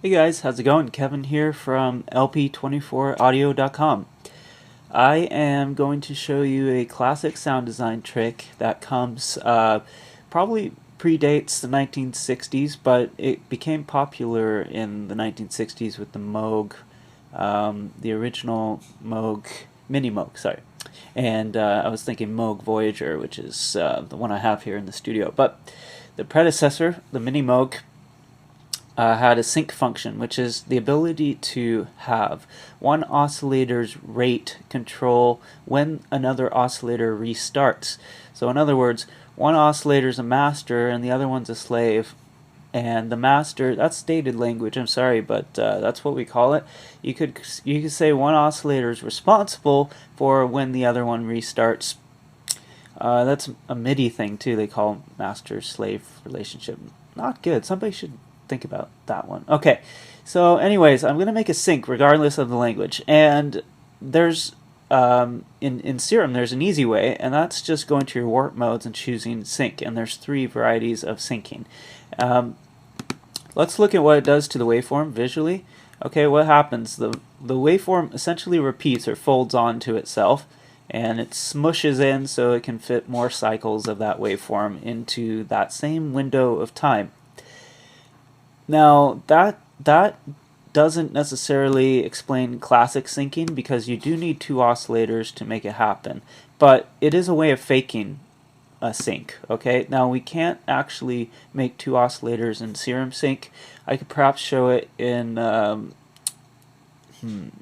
Hey guys, how's it going? Kevin here from LP24audio.com. I am going to show you a classic sound design trick that comes, probably predates the 1960s, but it became popular in the 1960s with the Moog, the original Moog, Mini Moog, sorry. And I was thinking Moog Voyager, which is the one I have here in the studio. But the predecessor, the Mini Moog, had a sync function, which is the ability to have one oscillator's rate control when another oscillator restarts. So in other words, one oscillator is a master and the other one's a slave. And the master, that's stated language, I'm sorry, but that's what we call it. You could say one oscillator is responsible for when the other one restarts. That's a MIDI thing too, they call master-slave relationship. Not good. Somebody should think about that one. Okay, so anyways, I'm going to make a sync regardless of the language, and there's in Serum there's an easy way, and that's just going to your warp modes and choosing sync, and there's 3 varieties of syncing. Let's look at what it does to the waveform visually. Okay, what happens? The waveform essentially repeats or folds onto itself, and it smushes in so it can fit more cycles of that waveform into that same window of time. Now, that doesn't necessarily explain classic syncing, because you do need 2 oscillators to make it happen, but it is a way of faking a sync. Okay, now we can't actually make 2 oscillators in Serum Sync. I could perhaps show it in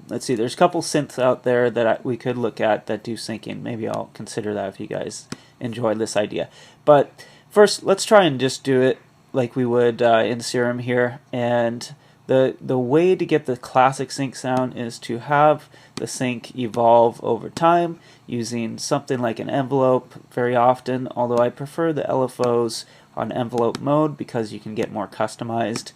let's see, there's a couple synths out there that we could look at that do syncing. Maybe I'll consider that if you guys enjoy this idea. But first, let's try and just do it like we would in Serum here. And the way to get the classic sync sound is to have the sync evolve over time using something like an envelope very often, although I prefer the LFOs on envelope mode because you can get more customized.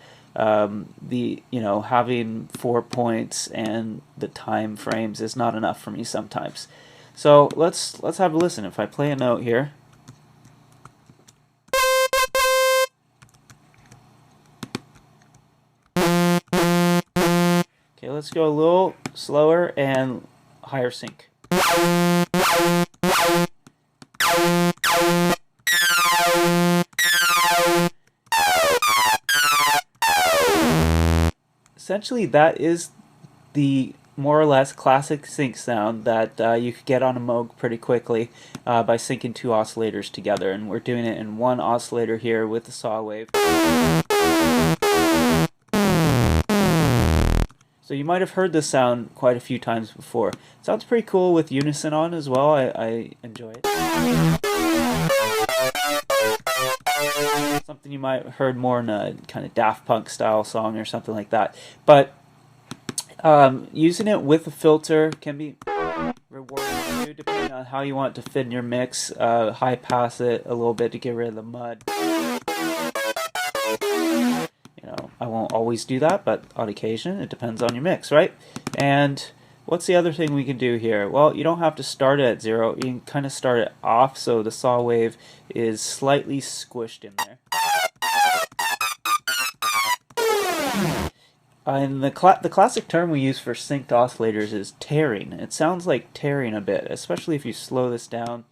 Having 4 points and the time frames is not enough for me sometimes. So let's have a listen. If I play a note here, okay, let's go a little slower and higher sync. Essentially, that is the more or less classic sync sound that you could get on a Moog pretty quickly by syncing 2 oscillators together, and we're doing it in 1 oscillator here with the saw wave. So you might have heard this sound quite a few times before. It sounds pretty cool with unison on as well. I enjoy it. Something you might have heard more in a kind of Daft Punk style song or something like that. But using it with a filter can be rewarding too, depending on how you want it to fit in your mix. High pass it a little bit to get rid of the mud. I won't always do that, but on occasion it depends on your mix, right? And what's the other thing we can do here? Well, you don't have to start it at 0. You can kind of start it off so the saw wave is slightly squished in there. And the classic term we use for synced oscillators is tearing. It sounds like tearing a bit, especially if you slow this down.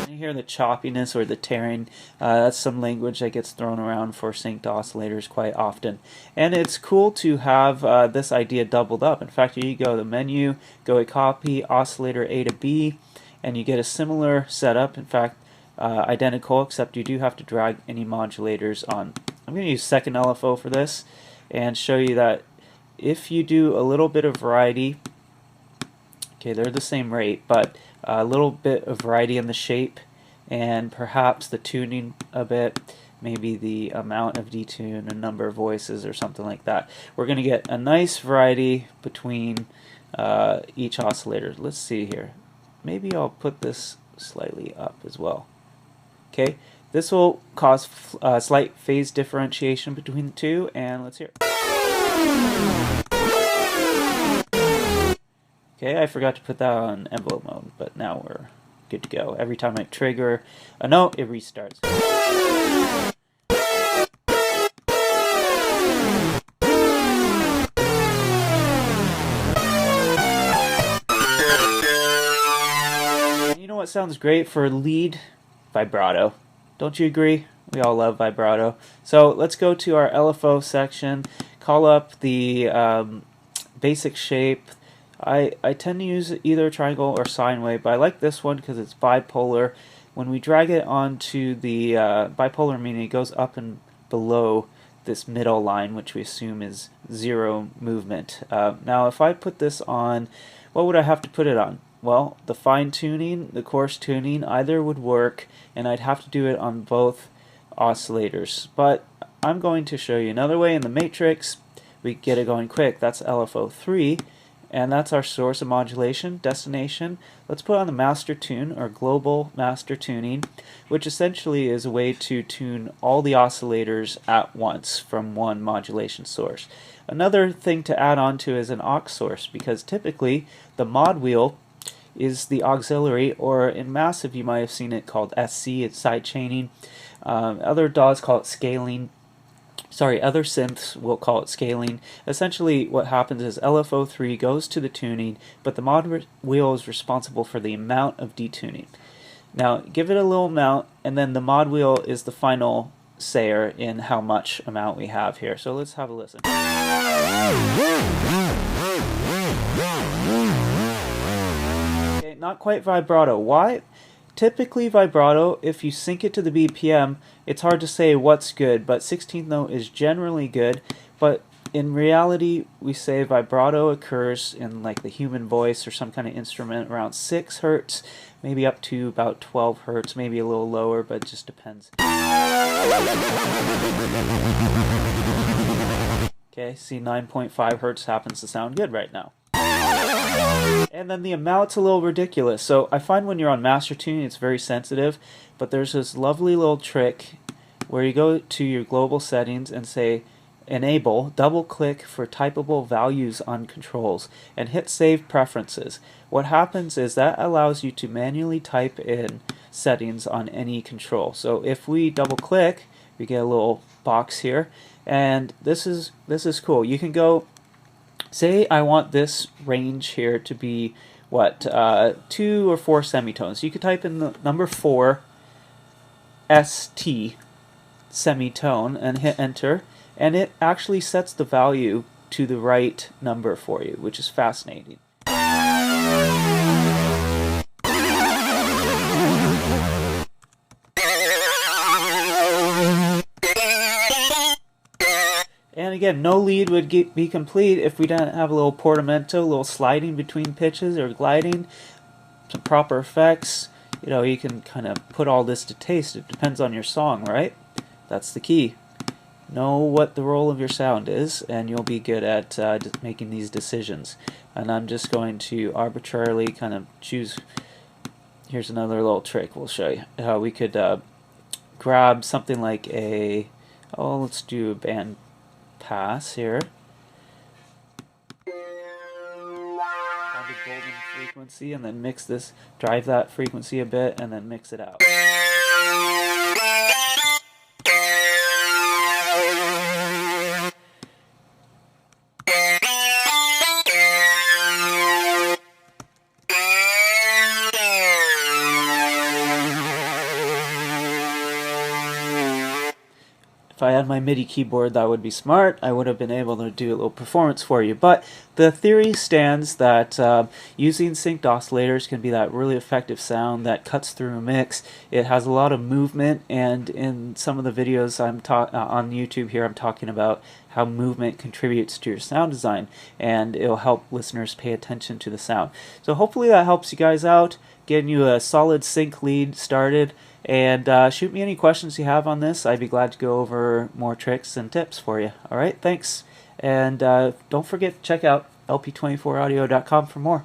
You hear the choppiness or the tearing. That's some language that gets thrown around for synced oscillators quite often. And it's cool to have this idea doubled up. In fact, here you go, the menu, go a copy, oscillator A to B, and you get a similar setup. In fact, identical, except you do have to drag any modulators on. I'm going to use second LFO for this and show you that if you do a little bit of variety, okay, they're the same rate, but a little bit of variety in the shape and perhaps the tuning a bit, maybe the amount of detune, a number of voices or something like that, we're going to get a nice variety between each oscillator. Let's see here. Maybe I'll put this slightly up as well. Okay, this will cause slight phase differentiation between the 2, and let's hear it. Okay, I forgot to put that on envelope mode, but now we're good to go. Every time I trigger a note, it restarts. sounds great for lead vibrato. Don't you agree? We all love vibrato. So let's go to our LFO section, call up the basic shape. I tend to use either triangle or sine wave, but I like this one because it's bipolar. When we drag it onto the bipolar, meaning it goes up and below this middle line, which we assume is zero movement. Now if I put this on, what would I have to put it on? Well, the fine tuning, the coarse tuning, either would work, and I'd have to do it on both oscillators. But I'm going to show you another way in the matrix. We get it going quick. That's LFO3, and that's our source of modulation, destination. Let's put on the master tune, or global master tuning, which essentially is a way to tune all the oscillators at once from one modulation source. Another thing to add on to is an aux source, because typically the mod wheel is the auxiliary, or in massive you might have seen it called SC, it's side chaining. Other DAWs call it scaling. Sorry, other synths will call it scaling. Essentially what happens is LFO3 goes to the tuning, but the mod wheel is responsible for the amount of detuning. Now give it a little amount, and then the mod wheel is the final sayer in how much amount we have here. So let's have a listen. Okay, not quite vibrato. Why? Typically vibrato, if you sync it to the BPM, it's hard to say what's good, but 16th note is generally good. But in reality, we say vibrato occurs in like the human voice or some kind of instrument around 6 hertz, maybe up to about 12 hertz, maybe a little lower, but it just depends. Okay, see 9.5 hertz happens to sound good right now. And then the amount's a little ridiculous. So I find when you're on master tuning, it's very sensitive, but there's this lovely little trick where you go to your global settings and say enable, double click for typable values on controls, and hit save preferences. What happens is that allows you to manually type in settings on any control. So if we double click, we get a little box here, and this is cool. You can go, say I want this range here to be what, 2 or 4 semitones. You could type in the number 4 ST semitone and hit enter, and it actually sets the value to the right number for you, which is fascinating. And again, no lead would be complete if we didn't have a little portamento, a little sliding between pitches or gliding, some proper effects. You know, you can kind of put all this to taste. It depends on your song, right? That's the key. Know what the role of your sound is, and you'll be good at making these decisions. And I'm just going to arbitrarily kind of choose. Here's another little trick we'll show you. We could grab something like a, let's do a band pass here. Find a golden frequency and then mix this, drive that frequency a bit and then mix it out. If I had my MIDI keyboard, that would be smart. I would have been able to do a little performance for you. But the theory stands that using synced oscillators can be that really effective sound that cuts through a mix. It has a lot of movement, and in some of the videos I'm on YouTube here, I'm talking about how movement contributes to your sound design, and it'll help listeners pay attention to the sound. So hopefully that helps you guys out, getting you a solid sync lead started. And shoot me any questions you have on this. I'd be glad to go over more tricks and tips for you. Alright, thanks. And don't forget to check out lp24audio.com for more.